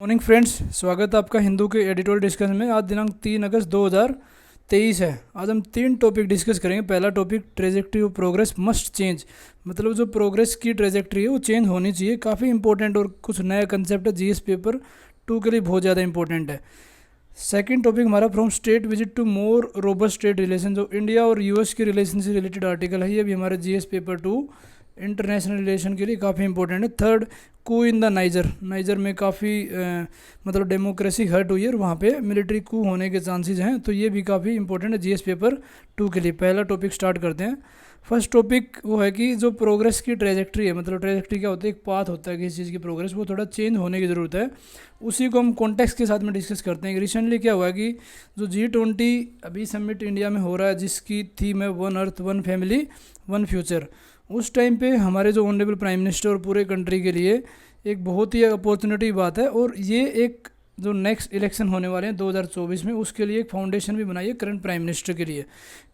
Morning friends, स्वागत है आपका हिंदू के एडिटोरियल डिस्कशन में। आज दिनांक 3 अगस्त 2023 है। आज हम 3 टॉपिक डिस्कस करेंगे। पहला topic, trajectory of progress must change, मतलब जो प्रोग्रेस की ट्रेजेक्ट्री है वो चेंज होनी चाहिए। काफ़ी इंपॉर्टेंट और कुछ नया कंसेप्ट है, जीएस पेपर 2 के लिए बहुत ज़्यादा इंपॉर्टेंट है। सेकंड टॉपिक हमारा, from state visit to more robust state relation, जो इंडिया और यूएस के रिलेशन से रिलेटेड आर्टिकल है, ये भी हमारे जीएस पेपर 2 इंटरनेशनल रिलेशन के लिए काफ़ी इंपॉर्टेंट है। Third, coup in the Niger में काफ़ी मतलब डेमोक्रेसी हर्ट हुई है और वहाँ पे मिलिट्री कू होने के चांसेस हैं, तो ये भी काफ़ी इंपॉर्टेंट है जीएस पेपर 2 के लिए। पहला टॉपिक स्टार्ट करते हैं। फर्स्ट टॉपिक वो है कि जो प्रोग्रेस की ट्रेजेक्ट्री है, मतलब ट्रेजेक्ट्री क्या होता है, एक पाथ होता है किसी चीज़ की प्रोग्रेस, वो थोड़ा चेंज होने की ज़रूरत है। उसी को हम कॉन्टेक्स्ट के साथ में डिस्कस करते हैं कि रिसेंटली क्या हुआ है कि जो G20 अभी समिट इंडिया में हो रहा है, जिसकी थीम है one earth one family one future, उस टाइम पे हमारे जो ऑनरेबल प्राइम मिनिस्टर और पूरे कंट्री के लिए एक बहुत ही अपॉर्चुनिटी बात है। और ये एक जो नेक्स्ट इलेक्शन होने वाले हैं 2024 में, उसके लिए एक फाउंडेशन भी बनाई है करंट प्राइम मिनिस्टर के लिए।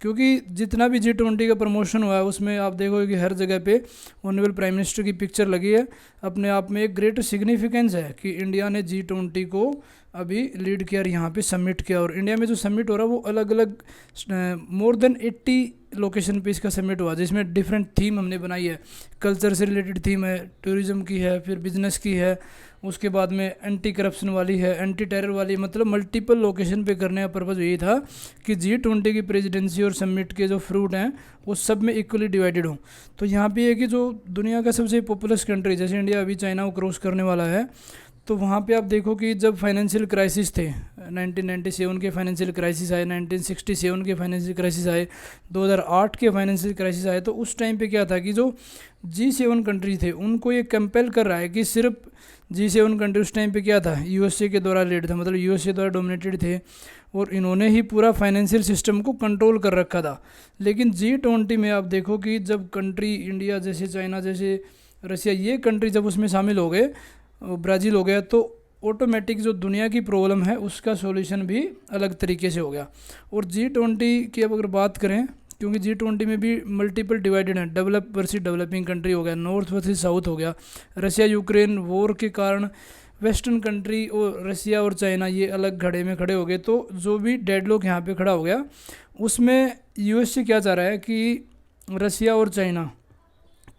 क्योंकि जितना भी G20 का प्रमोशन हुआ है उसमें आप देखोगे कि हर जगह पे ऑनरेबल प्राइम मिनिस्टर की पिक्चर लगी है। अपने आप में एक ग्रेट सिग्निफिकेंस है कि इंडिया ने G20 को अभी लीड किया और यहाँ पे सबमिट किया। और इंडिया में जो सबमिट हो रहा है वो अलग अलग मोर देन 80 लोकेशन पे इसका सबमिट हुआ, जिसमें डिफरेंट थीम हमने बनाई है। कल्चर से रिलेटेड थीम है, टूरिज्म की है, फिर बिजनेस की है, उसके बाद में एंटी करप्शन वाली है, एंटी टेरर वाली, मतलब मल्टीपल लोकेशन पे करने का पर्पज़ यही था कि G20 की प्रेसिडेंसी और समिट के जो फ्रूट हैं वो सब में इक्वली डिवाइडेड हों। तो यहाँ पे है कि जो दुनिया का सबसे पॉपुलस कंट्री, जैसे इंडिया अभी चाइना को क्रॉस करने वाला है, तो वहाँ पे आप देखो कि जब फाइनेंशियल क्राइसिस थे, 1997 के फाइनेंशियल क्राइसिस आए, 1967 के फाइनेंशियल क्राइसिस आए, 2008 के फाइनेंशियल क्राइसिस आए, तो उस टाइम पे क्या था कि जो G7 कंट्री थे उनको ये कंपेल कर रहा है कि सिर्फ G7 कंट्री, उस टाइम पे क्या था, यूएसए के द्वारा लीड था, मतलब यूएसए द्वारा डोमिनेटेड थे और इन्होंने ही पूरा फाइनेंशियल सिस्टम को कंट्रोल कर रखा था। लेकिन G20 में आप देखो कि जब कंट्री इंडिया जैसे, चाइना जैसे, रसिया, ये कंट्री जब उसमें शामिल हो गए, ब्राज़ील हो गया, तो ऑटोमेटिक जो दुनिया की प्रॉब्लम है उसका सॉल्यूशन भी अलग तरीके से हो गया। और G20 की अब अगर बात करें, क्योंकि G20 में भी मल्टीपल डिवाइडेड है, डेवलप वर्सेस डेवलपिंग कंट्री हो गया, नॉर्थ वर्सेस साउथ हो गया, रसिया यूक्रेन वॉर के कारण वेस्टर्न कंट्री और रसिया और चाइना ये अलग घड़े में खड़े हो गए। तो जो भी डेडलॉक यहाँ पे खड़ा हो गया, उसमें यूएसए क्या चाह रहा है कि रसिया और चाइना,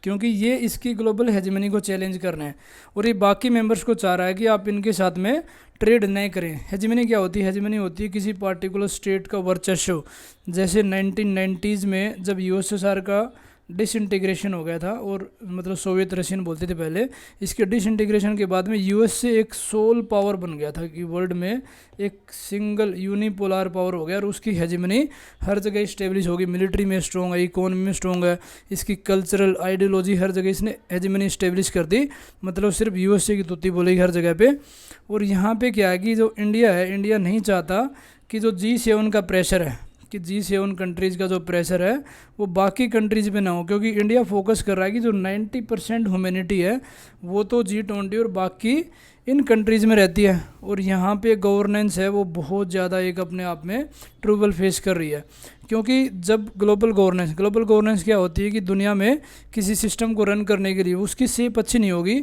क्योंकि ये इसकी ग्लोबल हेजेमनी को चैलेंज कर रहे हैं और ये बाकी मेंबर्स को चाह रहा है कि आप इनके साथ में ट्रेड नहीं करें। हेजेमनी क्या होती है? हेजेमनी होती है किसी पार्टिकुलर स्टेट का वर्चस्व। जैसे 1990s में जब यूएसएसआर का डिसइंटीग्रेशन हो गया था, और मतलब सोवियत रशियन बोलते थे पहले, इसके डिसइंटीग्रेशन के बाद में यूएस से एक सोल पावर बन गया था कि वर्ल्ड में एक सिंगल यूनिपोलर पावर हो गया और उसकी हेजेमनी हर जगह इस्टेब्लिश होगी। मिलिट्री में स्ट्रॉन्ग है, इकोनॉमी में स्ट्रॉन्ग है, इसकी कल्चरल आइडियोलॉजी हर जगह इसने हेजेमनी इस्टेब्लिश कर दी, मतलब सिर्फ यूएसए की तुत्ती बोलेगी हर जगह पे। और यहाँ पे क्या है कि जो इंडिया है, इंडिया नहीं चाहता कि जो G7 का प्रेशर है, कि G7 कंट्रीज़ का जो प्रेशर है वो बाकी कंट्रीज़ पे ना हो, क्योंकि इंडिया फोकस कर रहा है कि जो 90% ह्यूमैनिटी है वो तो G20 और बाकी इन कंट्रीज़ में रहती है, और यहाँ पे गवर्नेंस है वो बहुत ज़्यादा एक अपने आप में ट्रबल फेस कर रही है। क्योंकि जब ग्लोबल गवर्नेंस क्या होती है कि दुनिया में किसी सिस्टम को रन करने के लिए उसकी शेप अच्छी नहीं होगी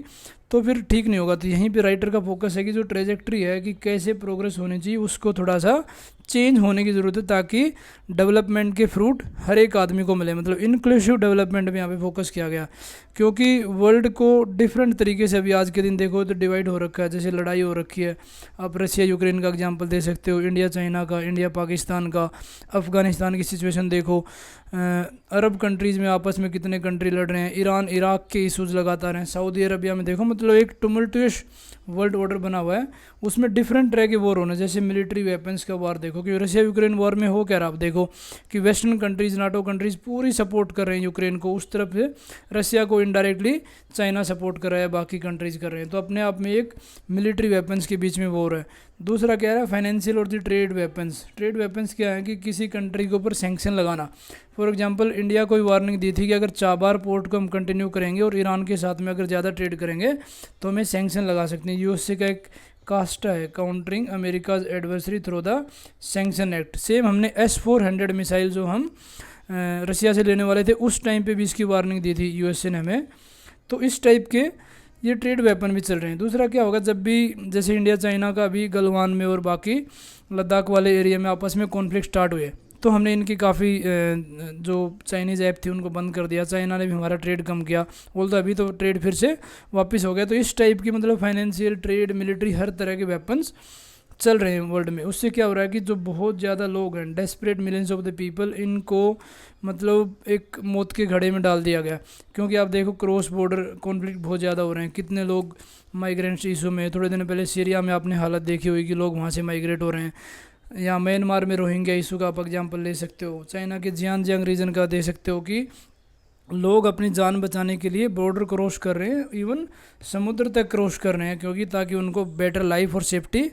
तो फिर ठीक नहीं होगा। तो यहीं पे राइटर का फोकस है कि जो ट्रेजेक्ट्री है कि कैसे प्रोग्रेस होनी चाहिए उसको थोड़ा सा चेंज होने की ज़रूरत है, ताकि डेवलपमेंट के फ्रूट हर एक आदमी को मिले, मतलब इंक्लूसिव डेवलपमेंट में यहाँ पे फोकस किया गया। क्योंकि वर्ल्ड को डिफरेंट तरीके से अभी आज के दिन देखो तो डिवाइड हो रखा है, जैसे लड़ाई हो रखी है। आप रशिया यूक्रेन का एग्जांपल दे सकते हो, इंडिया चाइना का, इंडिया पाकिस्तान का, अफ़गानिस्तान की सिचुएशन देखो, अरब कंट्रीज़ में आपस में कितने कंट्री लड़ रहे हैं, ईरान इराक के इशूज़ लगातार हैं, सऊदी अरबिया में देखो, मतलब एक टुमल्टुअस वर्ल्ड ऑर्डर बना हुआ है। उसमें डिफरेंट तरह के वॉर होने, जैसे मिलिट्री वेपन्स का वार देखो कि रशिया यूक्रेन वॉर में हो क्या रहा। आप देखो कि वेस्टर्न कंट्रीज़, नाटो कंट्रीज़ पूरी सपोर्ट कर रहे हैं यूक्रेन को, उस तरफ से रशिया को इनडायरेक्टली चाइना सपोर्ट कर रहा है, बाकी कंट्रीज़ कर रहे हैं। तो अपने आप में एक मिलिट्री वेपन्स के बीच में वॉर है। दूसरा क्या है, फाइनेंशियल और दी ट्रेड वेपन्स क्या है कि किसी कंट्री के ऊपर सैंक्शन लगाना। फॉर एग्जांपल इंडिया को वार्निंग दी थी कि अगर चाबार पोर्ट को हम कंटिन्यू करेंगे और ईरान के साथ में अगर ज़्यादा ट्रेड करेंगे तो हमें सैंक्शन लगा सकते हैं। यूएसए का एक कास्टा है, countering America's adversary through the sanction act. Same हमने S-400 मिसाइल जो हम रशिया से लेने वाले थे, उस टाइम पे भी इसकी वार्निंग दी थी यूएसए ने हमें। तो इस टाइप के ये ट्रेड वेपन भी चल रहे हैं। दूसरा क्या होगा, जब भी जैसे इंडिया चाइना का अभी गलवान में और बाकी लद्दाख वाले एरिया में आपस में कॉन्फ्लिक्ट स्टार्ट हुए, तो हमने इनकी काफ़ी जो चाइनीज़ ऐप थी उनको बंद कर दिया, चाइना ने भी हमारा ट्रेड कम किया, बोल तो अभी तो ट्रेड फिर से वापस हो गया। तो इस टाइप की मतलब फाइनेंशियल, ट्रेड, मिलिट्री, हर तरह के वेपन्स चल रहे हैं वर्ल्ड में। उससे क्या हो रहा है कि जो बहुत ज़्यादा लोग हैं, desperate millions of the people, इनको मतलब एक मौत के घड़े में डाल दिया गया। क्योंकि आप देखो क्रॉस बॉर्डर कॉन्फ्लिक्ट बहुत ज़्यादा हो रहे हैं, कितने लोग माइग्रेंट्स इशू में, थोड़े दिन पहले सीरिया में आपने हालत देखी होगी कि लोग वहाँ से माइग्रेट हो रहे हैं, या म्यांमार में रोहिंग्या इशू का आप एग्जाम्पल ले सकते हो, चाइना के जियांजियांग रीजन का दे सकते हो कि लोग अपनी जान बचाने के लिए बॉर्डर क्रॉस कर रहे हैं, इवन समुद्र तक क्रॉस कर रहे हैं, क्योंकि ताकि उनको बेटर लाइफ और सेफ्टी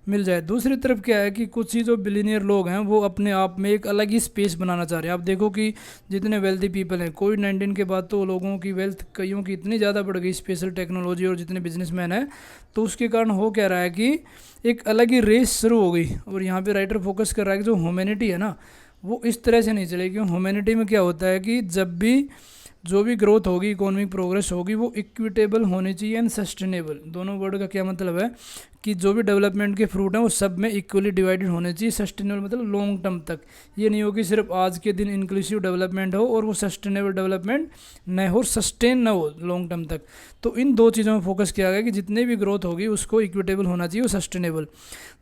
मिल जाए। दूसरी तरफ क्या है कि कुछ ही जो बिलीनियर लोग हैं वो अपने आप में एक अलग ही स्पेस बनाना चाह रहे हैं। आप देखो कि जितने वेल्दी पीपल हैं, कोविड-19 के बाद तो लोगों की वेल्थ कईयों की इतनी ज़्यादा बढ़ गई, स्पेशल टेक्नोलॉजी और जितने बिजनेसमैन हैं, तो उसके कारण हो क्या रहा है कि एक अलग ही रेस शुरू हो गई। और यहाँ पे राइटर फोकस कर रहा है कि जो ह्यूमैनिटी है ना, वो इस तरह से नहीं चलेगी। ह्यूमैनिटी में क्या होता है कि जब भी जो भी ग्रोथ होगी, इकोनॉमिक प्रोग्रेस होगी, वो इक्विटेबल होनी चाहिए एंड सस्टेनेबल। दोनों वर्ड का क्या मतलब है कि जो भी डेवलपमेंट के फ्रूट हैं वो सब में इक्वली डिवाइडेड होने चाहिए। सस्टेनेबल मतलब लॉन्ग टर्म तक, ये नहीं हो कि सिर्फ आज के दिन इंक्लूसिव डेवलपमेंट हो और वो सस्टेनेबल डेवलपमेंट न हो, सस्टेन न हो लॉन्ग टर्म तक। तो इन दो चीज़ों में फोकस किया गया कि जितने भी ग्रोथ होगी उसको इक्विटेबल होना चाहिए, वो सस्टेनेबल।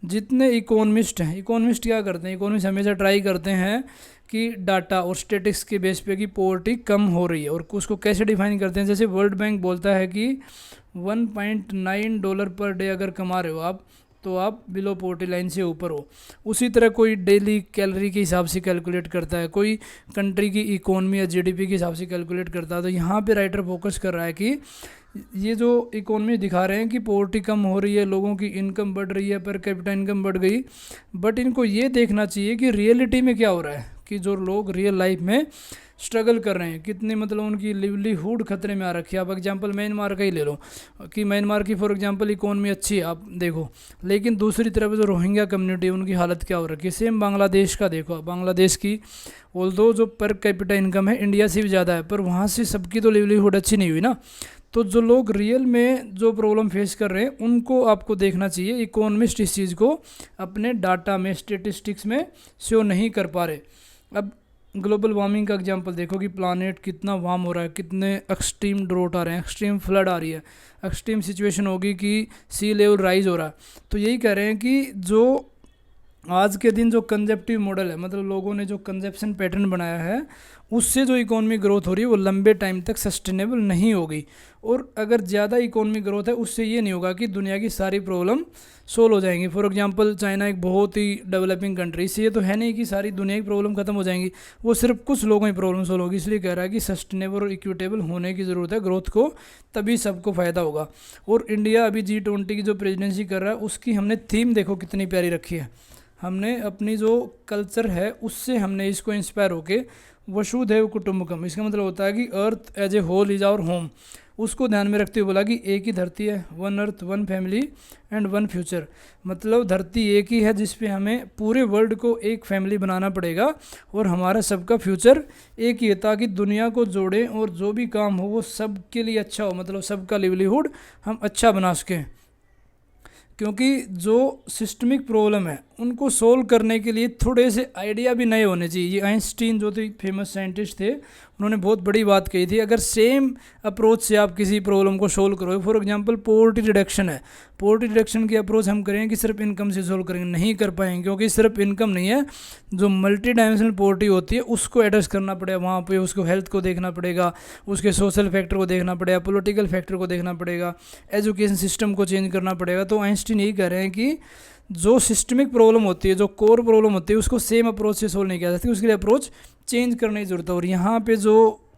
जितने इकोनमिस्ट हैं, इकोनमिस्ट क्या करते हैं, इकोनमिस्ट हमेशा ट्राई करते हैं कि डाटा और स्टेटिक्स के बेस पे कि पॉवर्टी कम हो रही है, और उसको कैसे डिफाइन करते हैं। जैसे वर्ल्ड बैंक बोलता है कि $1.9 पर डे अगर कमा रहे हो आप, तो आप बिलो पॉवर्टी लाइन से ऊपर हो। उसी तरह कोई डेली कैलोरी के हिसाब से कैलकुलेट करता है, कोई कंट्री की इकोनॉमी या जीडीपी के हिसाब से कैलकुलेट करता है। तो यहाँ पे राइटर फोकस कर रहा है कि ये जो इकोनॉमी दिखा रहे हैं कि पॉवर्टी कम हो रही है, लोगों की इनकम बढ़ रही है, पर कैपिटा इनकम बढ़ गई, बट इनको ये देखना चाहिए कि रियलिटी में क्या हो रहा है, कि जो लोग रियल लाइफ में स्ट्रगल कर रहे हैं, कितने मतलब उनकी लिवलीहुड खतरे में आ रखी है। आप एग्जांपल म्यांमार का ही ले लो कि म्यांमार की फॉर एग्जांपल इकोनॉमी अच्छी है, आप देखो, लेकिन दूसरी तरफ जो रोहिंग्या कम्युनिटी उनकी हालत क्या हो रखी है। सेम बांग्लादेश का देखो, बांग्लादेश की ऑल्दो जो पर कैपिटा इनकम है इंडिया से भी ज़्यादा है, पर वहाँ से सबकी तो लिवलीहुड अच्छी नहीं हुई ना। तो जो लोग रियल में जो प्रॉब्लम फेस कर रहे हैं उनको आपको देखना चाहिए। इकोनॉमिस्ट इस चीज़ को अपने डाटा में, स्टेटिस्टिक्स में शो नहीं कर पा रहे। अब ग्लोबल वार्मिंग का एग्जांपल देखो कि प्लानेट कितना वार्म हो रहा है, कितने एक्सट्रीम ड्रोट आ रहे हैं, एक्सट्रीम फ्लड आ रही है, एक्सट्रीम सिचुएशन होगी कि सी लेवल राइज हो रहा है। तो यही कह रहे हैं कि जो आज के दिन जो कंजेप्टिव मॉडल है, मतलब लोगों ने जो कंजेप्शन पैटर्न बनाया है, उससे जो इकोनॉमिक ग्रोथ हो रही है वो लंबे टाइम तक सस्टेनेबल नहीं होगी। और अगर ज़्यादा इकोनॉमिक ग्रोथ है उससे ये नहीं होगा कि दुनिया की सारी प्रॉब्लम सोल्व हो जाएंगी। फॉर एग्जांपल चाइना एक बहुत ही डेवलपिंग कंट्री, इससे ये तो है नहीं कि सारी दुनिया की प्रॉब्लम खत्म हो जाएंगी, वो सिर्फ कुछ लोगों की प्रॉब्लम सोल्व होगी। इसलिए कह रहा है कि सस्टेनेबल और इक्विटेबल होने की ज़रूरत है ग्रोथ को, तभी सबको फ़ायदा होगा। और इंडिया अभी G20 की जो प्रेजिडेंसी कर रहा है, उसकी हमने थीम देखो कितनी प्यारी रखी है। हमने अपनी जो कल्चर है उससे हमने इसको इंस्पायर होके वसुधैव कुटुंबकम, इसका मतलब होता है कि earth as a whole is our home, उसको ध्यान में रखते हुए बोला कि एक ही धरती है, one earth, one family and one future. मतलब धरती एक ही है जिस पे हमें पूरे वर्ल्ड को एक फैमिली बनाना पड़ेगा, और हमारा सबका फ्यूचर एक ही है, ताकि दुनिया को जोड़ें और जो भी काम हो वो सबके लिए अच्छा हो, मतलब सबका लिवलीहुड हम अच्छा बना सकें। क्योंकि जो सिस्टमिक प्रॉब्लम है उनको सोल्व करने के लिए थोड़े से आइडिया भी नए होने चाहिए। ये आइंस्टीन जो थे फेमस साइंटिस्ट थे, उन्होंने बहुत बड़ी बात कही थी, अगर सेम अप्रोच से आप किसी प्रॉब्लम को सोल्व करोगे, फॉर एग्जांपल पॉवर्टी रिडक्शन है, पॉवर्टी रिडक्शन की अप्रोच हम करें कि सिर्फ इनकम से सोल्व करेंगे, नहीं कर पाएंगे, क्योंकि सिर्फ इनकम नहीं है, जो मल्टी डायमेंशनल पॉवर्टी होती है उसको एड्रेस करना पड़ेगा। वहाँ पे उसको हेल्थ को देखना पड़ेगा, उसके सोशल फैक्टर को देखना पड़ेगा, पॉलिटिकल फैक्टर को देखना पड़ेगा, एजुकेशन सिस्टम को चेंज करना पड़ेगा। तो आइंस्टीन यही कह रहे हैं कि जो सिस्टमिक प्रॉब्लम होती है, जो कोर प्रॉब्लम होती है, उसको सेम अप्रोच से सोल्व नहीं किया जा सकती, उसके लिए अप्रोच चेंज करने की जरूरत है। और यहाँ पे जो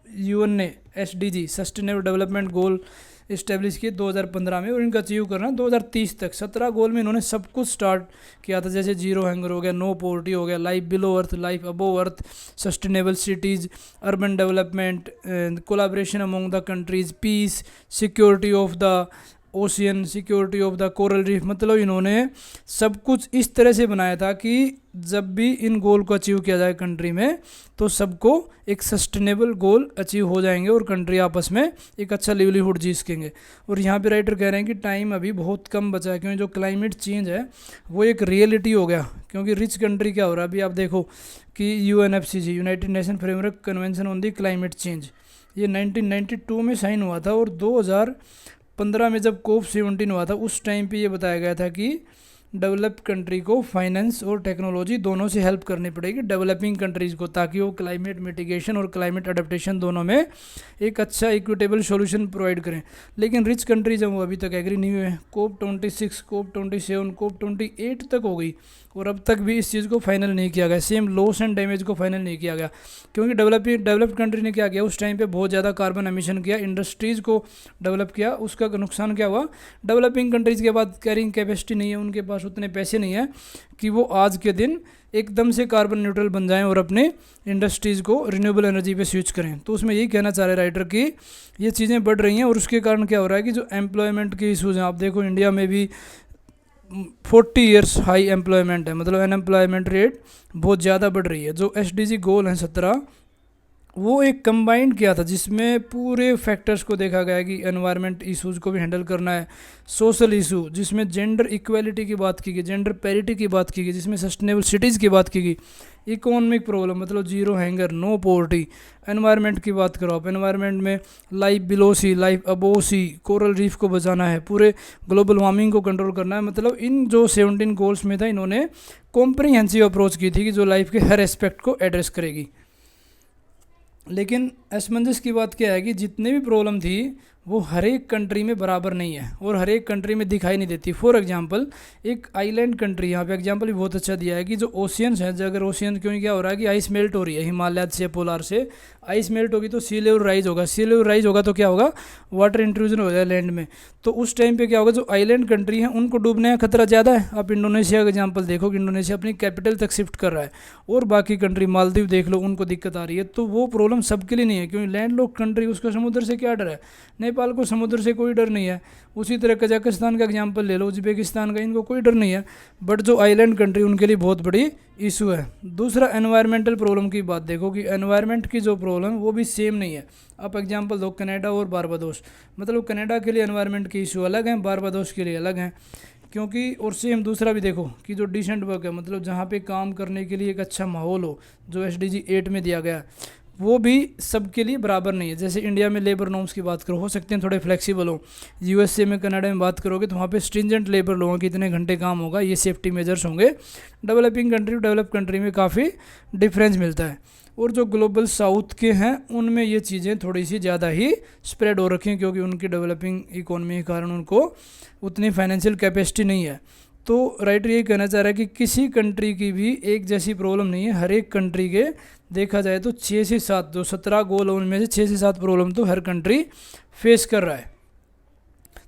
यूएन ने SDG sustainable development goal establish किए 2015 में, और इनका अचीव करना 2030 तक। 17 गोल में इन्होंने सब कुछ स्टार्ट किया था, जैसे जीरो हंगर हो गया, नो पॉवर्टी हो गया, life below earth, life above earth, sustainable cities, urban development, collaboration among the countries, peace, security of the ocean, security of the coral reef, मतलब इन्होंने सब कुछ इस तरह से बनाया था कि जब भी इन गोल को अचीव किया जाए कंट्री में तो सबको एक सस्टेनेबल गोल अचीव हो जाएंगे और कंट्री आपस में एक अच्छा लिवलीहुड जी सकेंगे। और यहाँ पे राइटर कह रहे हैं कि टाइम अभी बहुत कम बचा है, क्योंकि जो क्लाइमेट चेंज है वो एक रियलिटी हो गया। क्योंकि रिच कंट्री क्या हो रहा है अभी आप देखो कि UNFCC, United nation framework convention on the climate change, ये 1992 में साइन हुआ था और 2015 में जब COP17 हुआ था उस टाइम पे ये बताया गया था कि डेवलप्ड कंट्री को फाइनेंस और टेक्नोलॉजी दोनों से हेल्प करनी पड़ेगी डेवलपिंग कंट्रीज़ को, ताकि वो क्लाइमेट मिटिगेशन और क्लाइमेट अडेप्टेशन दोनों में एक अच्छा इक्विटेबल सॉल्यूशन प्रोवाइड करें। लेकिन रिच कंट्रीज हैं वो अभी तक एग्री नहीं हुए हैं। COP26, COP27, COP28 तक हो गई और अब तक भी इस चीज़ को फाइनल नहीं किया गया। सेम लॉस एंड डैमेज को फाइनल नहीं किया गया, क्योंकि डेवलप्ड कंट्री ने क्या किया, उस टाइम पे बहुत ज़्यादा कार्बन एमिशन किया, इंडस्ट्रीज़ को डेवलप किया, उसका नुकसान क्या हुआ, डेवलपिंग कंट्रीज़ के बाद कैरिंग कैपेसिटी नहीं है, उनके पास उतने पैसे नहीं है कि वो आज के दिन एकदम से कार्बन न्यूट्रल बन जाएं और अपने इंडस्ट्रीज़ को रिन्यूएबल एनर्जी पे स्विच करें। तो उसमें यही कहना चाह रहे राइटर कि ये चीज़ें बढ़ रही हैं और उसके कारण क्या हो रहा है कि जो एम्प्लॉयमेंट के इशूज़ हैं, आप देखो इंडिया में भी 40 ईयर्स हाई एम्प्लॉयमेंट है, मतलब अनएम्प्लॉयमेंट रेट बहुत ज़्यादा बढ़ रही है। जो SDG गोल हैं 17, वो एक कंबाइंड किया था जिसमें पूरे फैक्टर्स को देखा गया कि एनवायरनमेंट इश्यूज़ को भी हैंडल करना है, सोशल इशू जिसमें जेंडर इक्वालिटी की बात की गई, जेंडर पैरिटी की बात की गई, जिसमें सस्टेनेबल सिटीज़ की बात की गई, इकोनॉमिक प्रॉब्लम मतलब zero hunger, no poverty, environment की बात करो आप, एनवायरनमेंट में life below sea, life above sea, coral reef को बचाना है, पूरे ग्लोबल वार्मिंग को कंट्रोल करना है। मतलब इन जो 17 गोल्स में था इन्होंने कॉम्प्रिहेंसिव अप्रोच की थी कि जो लाइफ के हर एस्पेक्ट को एड्रेस करेगी। लेकिन असमंजस की बात क्या है कि जितने भी प्रॉब्लम थी वो हर एक कंट्री में बराबर नहीं है और हर एक कंट्री में दिखाई नहीं देती। फॉर एग्जांपल एक आइलैंड कंट्री, यहाँ पे एग्जांपल भी बहुत अच्छा दिया है कि जो ओशियंस हैं, अगर ओशियन क्यों क्या हो रहा है कि आइस मेल्ट हो रही है, हिमालय से पोलार से आइस मेल्ट होगी तो सी लेवल राइज होगा, सी लेवल राइज होगा तो क्या होगा, वाटर इंट्रूजन हो जाए लैंड में। तो उस टाइम पे क्या होगा, जो आइलैंड कंट्री हैं उनको डूबने का खतरा ज़्यादा है। आप इंडोनेशिया का एग्जांपल देखो कि इंडोनेशिया अपनी कैपिटल तक शिफ्ट कर रहा है और बाकी कंट्री मालदीव देख लो, उनको दिक्कत आ रही है। तो वो प्रॉब्लम सबके लिए नहीं है, क्योंकि लैंड लॉक कंट्री, उसका समुद्र से क्या डर है, नेपाल को समुद्र से कोई डर नहीं है। उसी तरह कजाकिस्तान का एग्जांपल ले लो, उज्बेकिस्तान का, इनको कोई डर नहीं है। बट जो आइलैंड कंट्री उनके लिए बहुत बड़ी इशू है। दूसरा एनवायरमेंटल प्रॉब्लम की बात देखो कि एनवायरनमेंट की जो प्रॉब्लम वो भी सेम नहीं है। आप एग्जांपल दो कनाडा और बारबाडोस, मतलब कनाडा के लिए एनवायरनमेंट की इशू अलग हैं, बारबाडोस के लिए अलग हैं। क्योंकि और सेम दूसरा भी देखो कि जो डिसेंट वर्क है, मतलब जहाँ पे काम करने के लिए एक अच्छा माहौल हो, जो SDG 8 में दिया गया, वो भी सबके लिए बराबर नहीं है। जैसे इंडिया में लेबर नॉर्म्स की बात करो, हो सकते हैं थोड़े फ्लेक्सिबल हो, USA में, कनाडा में बात करोगे तो वहाँ पे स्ट्रिंजेंट लेबर लोगों की इतने घंटे काम होगा, ये सेफ्टी मेजर्स होंगे। डेवलपिंग कंट्री और डेवलप कंट्री में काफ़ी डिफरेंस मिलता है। और जो ग्लोबल साउथ के हैं उनमें ये चीज़ें थोड़ी सी ज़्यादा ही स्प्रेड हो रखी हैं, क्योंकि उनकी डेवलपिंग इकोनॉमी के कारण उनको उतनी फाइनेंशियल कैपेसिटी नहीं है। तो राइटर ये कहना चाह रहा है कि किसी कंट्री की भी एक जैसी प्रॉब्लम नहीं है, हर एक कंट्री के देखा जाए तो 6 से 7, जो 17 गोल उनमें से 6 से 7 प्रॉब्लम तो हर कंट्री फेस कर रहा है।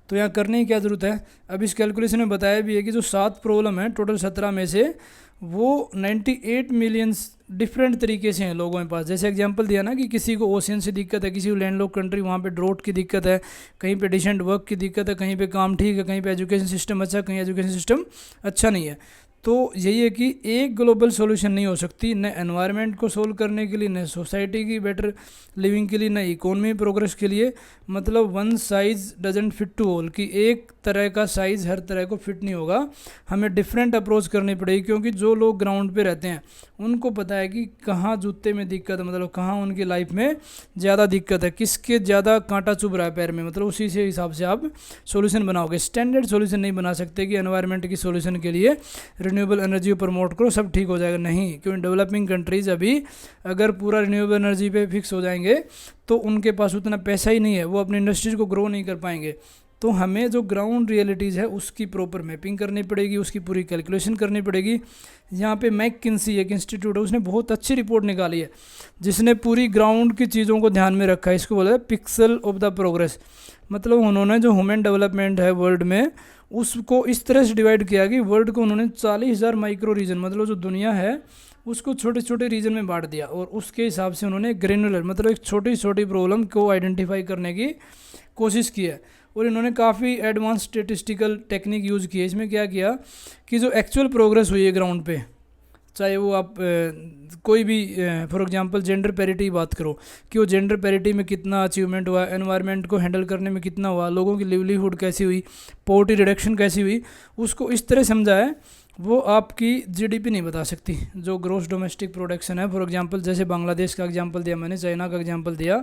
तो यहाँ करने की क्या ज़रूरत है, अब इस कैलकुलेशन में बताया भी है कि जो 7 प्रॉब्लम है टोटल 17 में से, वो 98 मिलियंस डिफरेंट तरीके से हैं लोगों के पास। जैसे एग्जांपल दिया ना कि किसी को ओशियन से दिक्कत है, किसी को लैंडलॉक कंट्री वहाँ पे ड्रोट की दिक्कत है, कहीं पे डिसेंट वर्क की दिक्कत है, कहीं पे काम ठीक है, कहीं पे एजुकेशन सिस्टम अच्छा, कहीं एजुकेशन सिस्टम अच्छा नहीं है। तो यही है कि एक ग्लोबल सॉल्यूशन नहीं हो सकती, न एनवायरनमेंट को सोल्व करने के लिए, न सोसाइटी की बेटर लिविंग के लिए, न इकोनॉमी प्रोग्रेस के लिए। मतलब one size doesn't fit to all, कि एक तरह का साइज़ हर तरह को फिट नहीं होगा, हमें डिफरेंट अप्रोच करनी पड़ेगी। क्योंकि जो लोग ग्राउंड पे रहते हैं उनको पता है कि कहाँ जूते में दिक्कत है, मतलब कहाँ उनकी लाइफ में ज़्यादा दिक्कत है, किसके ज़्यादा कांटा चुभ रहा है पैर में, मतलब उसी से हिसाब से आप सॉल्यूशन बनाओगे। स्टैंडर्ड सॉल्यूशन नहीं बना सकते कि एनवायरनमेंट की सॉल्यूशन के लिए रिन्यूएबल एनर्जी को प्रमोट करो सब ठीक हो जाएगा, नहीं। क्योंकि डेवलपिंग कंट्रीज़ अभी अगर पूरा रिन्यूएबल एनर्जी पे फिक्स हो जाएंगे तो उनके पास उतना पैसा ही नहीं है, वो अपनी इंडस्ट्रीज़ को ग्रो नहीं कर पाएंगे। तो हमें जो ग्राउंड रियलिटीज़ है उसकी प्रॉपर मैपिंग करनी पड़ेगी, उसकी पूरी कैलकुलेशन करनी पड़ेगी। यहाँ पे मैककिंसी एक इंस्टीट्यूट है, उसने बहुत अच्छी रिपोर्ट निकाली है जिसने पूरी ग्राउंड की चीज़ों को ध्यान में रखा है। इसको बोला है पिक्सल ऑफ द प्रोग्रेस। मतलब उन्होंने जो ह्यूमन डेवलपमेंट है वर्ल्ड में उसको इस तरह से डिवाइड किया कि वर्ल्ड को उन्होंने 40,000 माइक्रो रीजन, मतलब जो दुनिया है उसको छोटे छोटे रीजन में बांट दिया और उसके हिसाब से उन्होंने ग्रेनुलर, मतलब एक छोटी छोटी प्रॉब्लम को आइडेंटिफाई करने की कोशिश की है। और इन्होंने काफ़ी एडवांस स्टेटिस्टिकल टेक्निक यूज़ की है। इसमें क्या किया कि जो एक्चुअल प्रोग्रेस हुई है ग्राउंड पे, चाहे वो आप कोई भी फॉर एग्जांपल जेंडर पैरिटी बात करो कि वो जेंडर पैरिटी में कितना अचीवमेंट हुआ, एनवायरनमेंट को हैंडल करने में कितना हुआ, लोगों की लिवलीहुड कैसी हुई, पॉवर्टी रिडक्शन कैसी हुई, उसको इस तरह समझा है वो आपकी जीडीपी नहीं बता सकती। जो ग्रोस डोमेस्टिक प्रोडक्शन है, फॉर एग्जांपल जैसे बांग्लादेश का एग्जांपल दिया मैंने, चाइना का एग्जांपल दिया,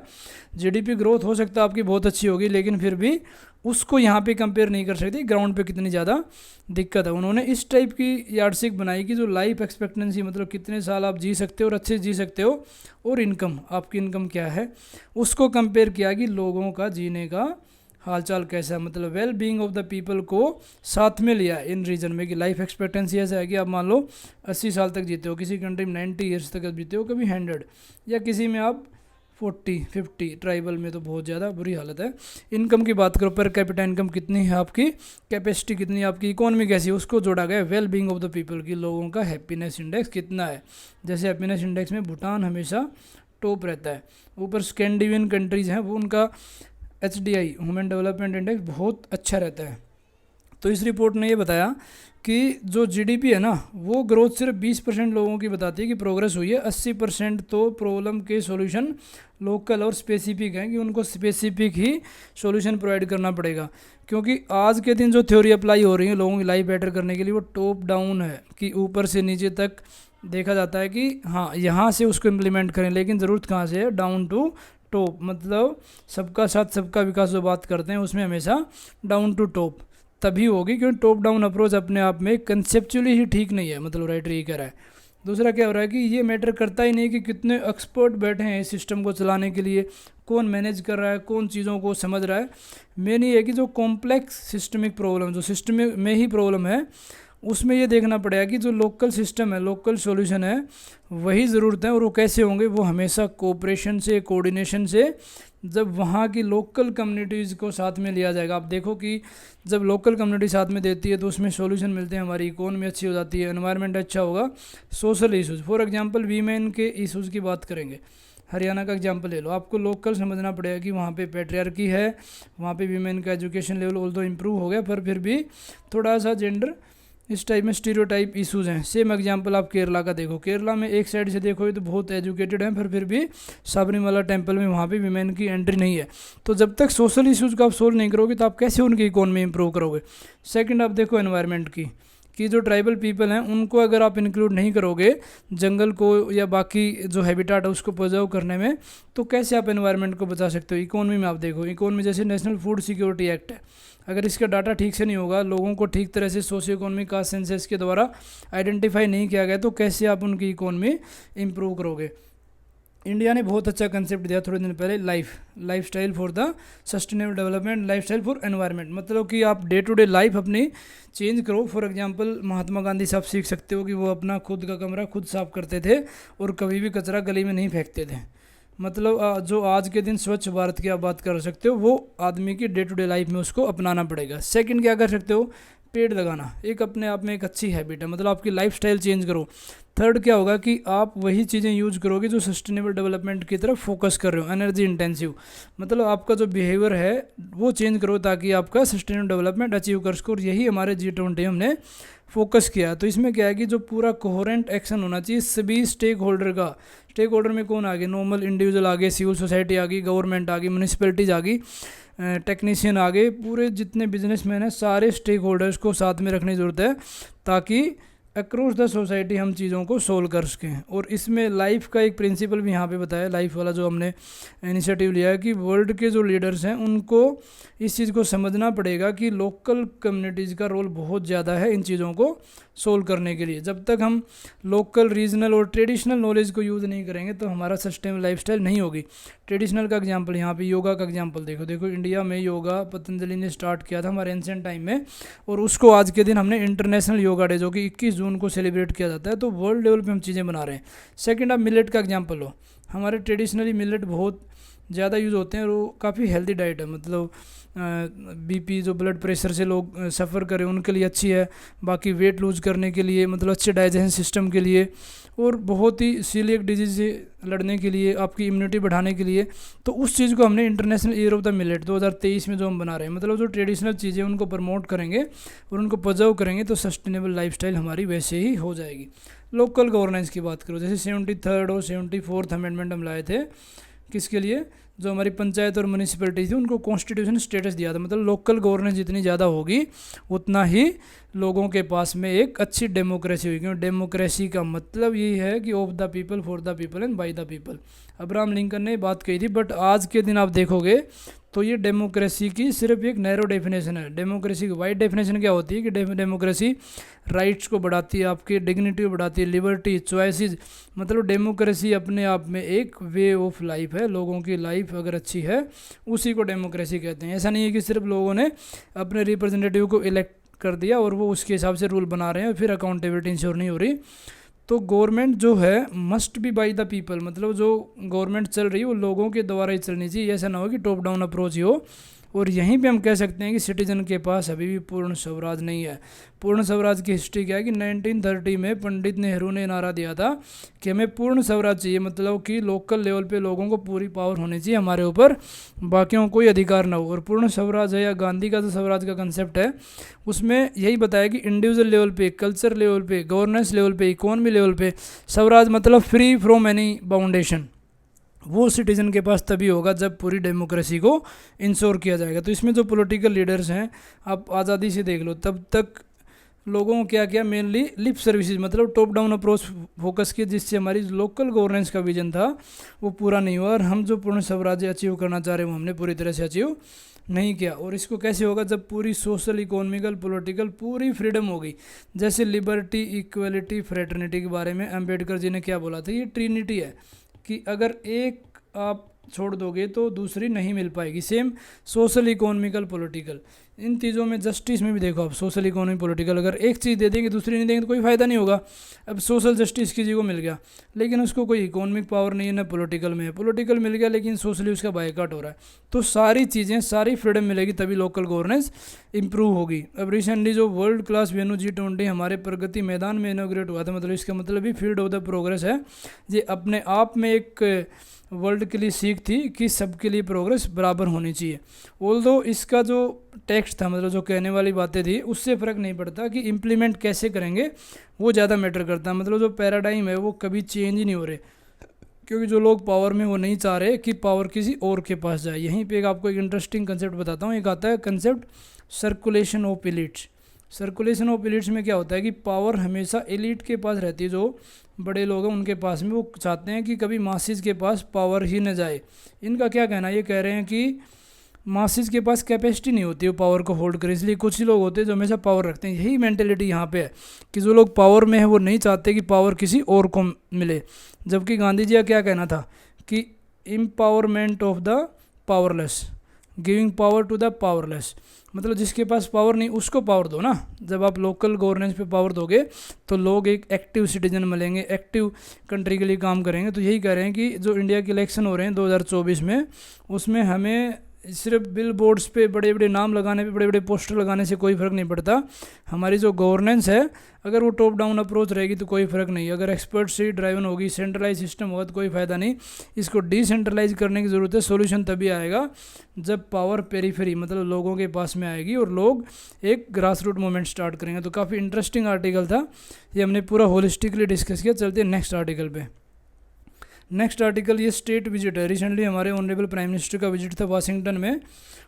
जीडीपी ग्रोथ हो सकता है आपकी बहुत अच्छी होगी, लेकिन फिर भी उसको यहाँ पे कंपेयर नहीं कर सकती ग्राउंड पे कितनी ज़्यादा दिक्कत है। उन्होंने इस टाइप की यार्डस्टिक बनाई कि जो लाइफ एक्सपेक्टेंसी, मतलब कितने साल आप जी सकते हो और अच्छे से जी सकते हो, और इनकम, आपकी इनकम क्या है, उसको कंपेयर किया कि लोगों का जीने का हालचाल कैसा है, मतलब well being of the people को साथ में लिया इन रीजन में। कि लाइफ एक्सपेक्टेंसी ऐसा है कि आप मान लो 80 साल तक जीते हो, किसी कंट्री में 90 ईयर्स तक जीते हो, कभी 100, या किसी में आप 40 50, ट्राइबल में तो बहुत ज़्यादा बुरी हालत है। इनकम की बात करो, पर कैपिटा इनकम कितनी है आपकी, कैपेसिटी कितनी है आपकी, इकोनॉमी कैसी है, उसको जोड़ा गया well being of the people की, लोगों का हैप्पीनेस इंडेक्स कितना है। जैसे हैप्पीनेस इंडेक्स में भूटान हमेशा टॉप रहता है। ऊपर स्कैंडिनेवियन कंट्रीज़ हैं वो उनका HDI ह्यूमन डेवलपमेंट इंडेक्स बहुत अच्छा रहता है। तो इस रिपोर्ट ने ये बताया कि जो जीडीपी है ना, वो ग्रोथ सिर्फ 20% लोगों की बताती है कि प्रोग्रेस हुई है, 80% तो प्रॉब्लम के सॉल्यूशन लोकल और स्पेसिफिक हैं कि उनको स्पेसिफिक ही सॉल्यूशन प्रोवाइड करना पड़ेगा। क्योंकि आज के दिन जो थ्योरी अप्लाई हो रही है लोगों की लाइफ बेटर करने के लिए, वो टॉप डाउन है कि ऊपर से नीचे तक देखा जाता है कि हाँ यहाँ से उसको इम्प्लीमेंट करें, लेकिन ज़रूरत कहाँ से है, डाउन टू टॉप। मतलब सबका साथ सबका विकास जो बात करते हैं उसमें हमेशा डाउन टू टॉप तभी होगी, क्योंकि टॉप डाउन अप्रोच अपने आप में कंसेप्चुअली ही ठीक नहीं है, मतलब राइटर ये कह रहा है। दूसरा क्या हो रहा है कि ये मैटर करता ही नहीं कि कितने एक्सपर्ट बैठे हैं इस सिस्टम को चलाने के लिए, कौन मैनेज कर रहा है, कौन चीज़ों को समझ रहा है। मेन ये है कि जो कॉम्प्लेक्स सिस्टमिक प्रॉब्लम, जो सिस्टम में ही प्रॉब्लम है, उसमें ये देखना पड़ेगा कि जो लोकल सिस्टम है, लोकल सॉल्यूशन है, वही ज़रूरत है। और वो कैसे होंगे, वो हमेशा कोऑपरेशन से, कोऑर्डिनेशन से, जब वहाँ की लोकल कम्युनिटीज़ को साथ में लिया जाएगा। आप देखो कि जब लोकल कम्युनिटी साथ में देती है तो उसमें सॉल्यूशन मिलते हैं, हमारी इकोनॉमी अच्छी हो जाती है, एनवायरनमेंट अच्छा होगा, social issues, for example women के इशूज़ की बात करेंगे, हरियाणा का एग्जांपल ले लो। आपको लोकल समझना पड़ेगा कि वहाँ पे पैट्रियार्की है, वहाँ पे वीमेन का एजुकेशन लेवल ऑल्दो इम्प्रूव हो गया, पर फिर भी थोड़ा सा जेंडर इस टाइप में स्टीरियोटाइप इशूज़ हैं। सेम एग्जांपल आप केरला का देखो, केरला में एक साइड से देखो तो बहुत एजुकेटेड हैं, पर फिर भी सबरीमाला टेम्पल में वहाँ पे विमेन की एंट्री नहीं है। तो जब तक सोशल इशूज़ को आप सोल्व नहीं करोगे तो आप कैसे उनकी इकोनॉमी इंप्रूव करोगे। सेकंड आप देखो एनवायरनमेंट की, कि जो ट्राइबल पीपल हैं उनको अगर आप इंक्लूड नहीं करोगे जंगल को या बाकी जो हैबिटाट है उसको प्रिजर्व करने में, तो कैसे आप एनवायरनमेंट को बचा सकते हो। इकोनॉमी में आप देखो, इकोनॉमी जैसे नेशनल फूड सिक्योरिटी एक्ट है, अगर इसका डाटा ठीक से नहीं होगा, लोगों को ठीक तरह से सोशियो इकोनॉमिक कास्ट सेंसस के द्वारा आइडेंटिफाई नहीं किया गया, तो कैसे आप उनकी इकोनॉमी इंप्रूव करोगे। इंडिया ने बहुत अच्छा कंसेप्ट दिया थोड़े दिन पहले, life style for the sustainable development, life style for environment, मतलब कि आप डे टू डे लाइफ अपनी चेंज करो। फॉर एग्जांपल महात्मा गांधी से आप सीख सकते हो कि वो अपना खुद का कमरा खुद साफ करते थे और कभी भी कचरा गली में नहीं फेंकते थे। मतलब जो आज के दिन स्वच्छ भारत की आप बात कर सकते हो, वो आदमी की डे टू डे लाइफ में उसको अपनाना पड़ेगा। सेकंड क्या कर सकते हो, पेड़ लगाना एक अपने आप में एक अच्छी हैबिट है, मतलब आपकी लाइफस्टाइल चेंज करो। थर्ड क्या होगा कि आप वही चीज़ें यूज करोगे जो सस्टेनेबल डेवलपमेंट की तरफ फोकस कर रहे हो, एनर्जी इंटेंसिव, मतलब आपका जो बिहेवियर है वो चेंज करो ताकि आपका सस्टेनेबल डेवलपमेंट अचीव कर सको। और यही हमारे G20 हमने फोकस किया। तो इसमें क्या है कि जो पूरा कोहेरेंट एक्शन होना चाहिए सभी स्टेक होल्डर का। स्टेक होल्डर में कौन आ गए, नॉर्मल इंडिविजुअल आ गए, सिविल सोसाइटी आ गई, गवर्नमेंट आ गई, म्यूनिसिपैलिटीज़ आ गई, टेक्नीशियन आ गए, पूरे जितने बिजनेसमैन हैं सारे स्टेक होल्डर्स को साथ में रखने की ज़रूरत है ताकि अक्रॉस द सोसाइटी हम चीज़ों को सोल्व कर सकें। और इसमें लाइफ का एक प्रिंसिपल भी यहाँ पे बताया, लाइफ वाला जो हमने इनिशिएटिव लिया है कि वर्ल्ड के जो लीडर्स हैं उनको इस चीज़ को समझना पड़ेगा कि लोकल कम्युनिटीज़ का रोल बहुत ज़्यादा है इन चीज़ों को सोल्व करने के लिए। जब तक हम लोकल, रीजनल और ट्रेडिशनल नॉलेज को यूज़ नहीं करेंगे तो हमारा सस्टेनेबल लाइफस्टाइल नहीं होगी। ट्रेडिशनल का एग्जांपल यहाँ पे योगा का एग्जांपल देखो इंडिया में योगा पतंजलि ने स्टार्ट किया था हमारे एंशिएंट टाइम में, और उसको आज के दिन हमने इंटरनेशनल योगा डे जो कि 21 जून को सेलिब्रेट किया जाता है, तो वर्ल्ड लेवल पे हम चीज़ें बना रहे हैं। सेकंड आप मिलेट का एग्जांपल लो, हमारे ट्रेडिशनली मिलेट बहुत ज़्यादा यूज़ होते हैं और वो काफ़ी हेल्दी डाइट है। मतलब बीपी जो ब्लड प्रेशर से लोग सफ़र करें उनके लिए अच्छी है। बाकी वेट लूज़ करने के लिए, मतलब अच्छे डाइजेशन सिस्टम के लिए, और बहुत ही सीलिएक डिजीज़ से लड़ने के लिए, आपकी इम्यूनिटी बढ़ाने के लिए। तो उस चीज़ को हमने international year of the millet 2023 में जो हम बना रहे हैं, मतलब जो ट्रेडिशनल चीज़ें उनको प्रमोट करेंगे और उनको प्रिजर्व करेंगे तो सस्टेनेबल लाइफस्टाइल हमारी वैसे ही हो जाएगी। लोकल गवर्नेंस की बात करो, जैसे 73rd और 74th अमेंडमेंट हम लाए थे, किसके लिए? जो हमारी पंचायत और म्यूनिसिपैलिटी थी उनको कॉन्स्टिट्यूशन स्टेटस दिया था। मतलब लोकल गवर्नेंस जितनी ज़्यादा होगी उतना ही लोगों के पास में एक अच्छी डेमोक्रेसी हुई, क्योंकि डेमोक्रेसी का मतलब यही है कि of the people, for the people and by the people. Abraham Lincoln ने बात कही थी, बट आज के दिन आप देखोगे तो ये डेमोक्रेसी की सिर्फ एक नैरो डेफिनेशन है। डेमोक्रेसी की वाइड डेफिनेशन क्या होती है कि डेमोक्रेसी राइट्स को बढ़ाती है, आपकी डिग्निटी को बढ़ाती है, लिबर्टी, चॉइसेस। मतलब डेमोक्रेसी अपने आप में एक वे ऑफ लाइफ है। लोगों की लाइफ अगर अच्छी है उसी को डेमोक्रेसी कहते हैं। ऐसा नहीं है कि सिर्फ लोगों ने अपने रिप्रेजेंटेटिव को इलेक्ट कर दिया और वो उसके हिसाब से रूल बना रहे हैं, फिर अकाउंटेबिलिटी इंश्योर नहीं हो रही। तो गवर्नमेंट जो है must be by the people, मतलब जो गवर्नमेंट चल रही है वो लोगों के द्वारा ही चलनी चाहिए। ऐसा ना हो कि टॉप डाउन अप्रोच ही हो। और यहीं पे हम कह सकते हैं कि सिटीजन के पास अभी भी पूर्ण स्वराज नहीं है। पूर्ण स्वराज की हिस्ट्री क्या है कि 1930 में पंडित नेहरू ने नारा दिया था कि हमें पूर्ण स्वराज चाहिए, मतलब कि लोकल लेवल पे लोगों को पूरी पावर होनी चाहिए हमारे ऊपर, बाकियों को कोई अधिकार ना हो। और पूर्ण स्वराज है या गांधी का जो स्वराज का कंसेप्ट है उसमें यही बताया कि इंडिविजुअल लेवल पे, कल्चर लेवल पे, गवर्नेंस लेवल पे, इकोनॉमी लेवल पे स्वराज मतलब फ्री फ्रॉम एनी बाउंडेशन। वो सिटीज़न के पास तभी होगा जब पूरी डेमोक्रेसी को इंश्योर किया जाएगा। तो इसमें जो पॉलिटिकल लीडर्स हैं, आप आज़ादी से देख लो, तब तक लोगों को क्या किया, मेनली लिप सर्विसेज, मतलब टॉप डाउन अप्रोच फोकस किया, जिससे हमारी लोकल गवर्नेंस का विजन था वो पूरा नहीं हुआ। और हम जो पूर्ण स्वराज्य अचीव करना चाह रहे हैं वो हमने पूरी तरह से अचीव नहीं किया। और इसको कैसे होगा, जब पूरी सोशल, इकोनॉमिकल, पॉलिटिकल पूरी फ्रीडम होगी। जैसे लिबर्टी, इक्वलिटी, फ्रेटर्निटी के बारे में अम्बेडकर जी ने क्या बोला था, ये ट्रिनिटी है कि अगर एक आप छोड़ दोगे तो दूसरी नहीं मिल पाएगी। सेम सोशल, इकोनॉमिकल, पॉलिटिकल, इन चीज़ों में, जस्टिस में भी देखो आप, सोशल, इकोनॉमी, पॉलिटिकल, अगर एक चीज़ दे देंगे दूसरी नहीं देंगे तो कोई फ़ायदा नहीं होगा। अब सोशल जस्टिस किसी को मिल गया लेकिन उसको कोई इकोनॉमिक पावर नहीं है, ना पॉलिटिकल में है। पॉलिटिकल मिल गया लेकिन सोशली उसका बायकॉट हो रहा है। तो सारी चीज़ें, सारी फ्रीडम मिलेगी तभी लोकल गवर्नेंस इंप्रूव होगी। अब रिसेंटली जो वर्ल्ड क्लास वेन्यू G20 हमारे प्रगति मैदान में इनॉग्रेट हुआ था, मतलब इसका मतलब भी फील्ड ऑफ द प्रोग्रेस है। ये अपने आप में एक वर्ल्ड के लिए सीख थी कि सबके लिए प्रोग्रेस बराबर होनी चाहिए। ऑल्दो इसका जो टेक्स्ट था, मतलब जो कहने वाली बातें थी, उससे फ़र्क नहीं पड़ता कि इम्प्लीमेंट कैसे करेंगे, वो ज़्यादा मैटर करता है। मतलब जो पैराडाइम है वो कभी चेंज ही नहीं हो रहे, क्योंकि जो लोग पावर में वो नहीं चाह रहे कि पावर किसी और के पास जाए। यहीं पे एक आपको एक इंटरेस्टिंग कंसेप्ट बताता हूँ। एक आता है concept circulation of elites. Circulation of elites में क्या होता है कि पावर हमेशा एलिट के पास रहती है, जो बड़े लोग हैं उनके पास में। वो चाहते हैं कि कभी मासिस के पास पावर ही न जाए। इनका क्या कहना है, ये कह रहे हैं कि मासिस के पास कैपेसिटी नहीं होती वो पावर को होल्ड करे, इसलिए कुछ ही लोग होते हैं जो हमेशा पावर रखते हैं। यही मेंटेलिटी यहाँ पे है कि जो लोग पावर में है वो नहीं चाहते कि पावर किसी और को मिले। जबकि गांधी जी का क्या कहना था कि empowerment of the powerless, giving power to the powerless, मतलब जिसके पास पावर नहीं उसको पावर दो ना। जब आप लोकल गवर्नेंस पे पावर दोगे तो लोग एक एक्टिव सिटीजन मिलेंगे, एक्टिव कंट्री के लिए काम करेंगे। तो यही कह रहे हैं कि जो इंडिया के इलेक्शन हो रहे हैं 2024 में, उसमें हमें सिर्फ बिल बोर्ड्स पे बड़े बड़े नाम लगाने पे, बड़े बड़े पोस्टर लगाने से कोई फ़र्क नहीं पड़ता। हमारी जो गवर्नेंस है अगर वो टॉप डाउन अप्रोच रहेगी तो कोई फ़र्क नहीं। अगर एक्सपर्ट से ड्राइवन होगी, सेंट्रलाइज सिस्टम होगा तो कोई फ़ायदा नहीं। इसको डिसेंट्रलाइज करने की ज़रूरत है। सोल्यूशन तभी आएगा जब पावर पेरीफेरी, मतलब लोगों के पास में आएगी और लोग एक ग्रास रूट मूवमेंट स्टार्ट करेंगे। तो काफ़ी इंटरेस्टिंग आर्टिकल था, ये हमने पूरा होलिस्टिकली डिस्कस किया। चलते हैं नेक्स्ट आर्टिकल पे। नेक्स्ट आर्टिकल ये स्टेट विजिट है। रिसेंटली हमारे ऑनरेबल प्राइम मिनिस्टर का विजिट था वाशिंगटन में।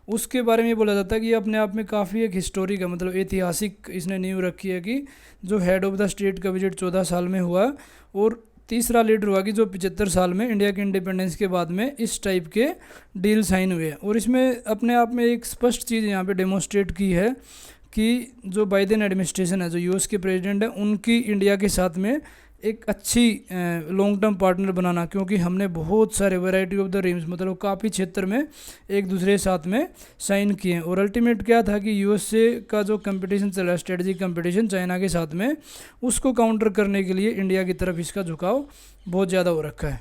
उसके बारे में ये बोला जाता है कि ये अपने आप में काफ़ी एक हिस्टोरिक है, मतलब ऐतिहासिक इसने नींव रखी है कि जो हेड ऑफ द स्टेट का विजिट 14 साल में हुआ और तीसरा लीडर हुआ कि जो 75 साल में इंडिया के इंडिपेंडेंस के बाद में इस टाइप के डील साइन हुए। और इसमें अपने आप में एक स्पष्ट चीज़ यहाँ पे डेमोन्स्ट्रेट की है कि जो बाइडेन एडमिनिस्ट्रेशन है, जो यूएस के प्रेसिडेंट है, उनकी इंडिया के साथ में एक अच्छी लॉन्ग टर्म पार्टनर बनाना, क्योंकि हमने बहुत सारे वैरायटी ऑफ द रिम्स, मतलब काफ़ी क्षेत्र में एक दूसरे के साथ में साइन किए हैं। और अल्टीमेट क्या था कि यूएसए का जो कंपटीशन चल रहा है, स्ट्रेटजिक कंपटीशन चाइना के साथ में, उसको काउंटर करने के लिए इंडिया की तरफ इसका झुकाव बहुत ज़्यादा हो रखा है।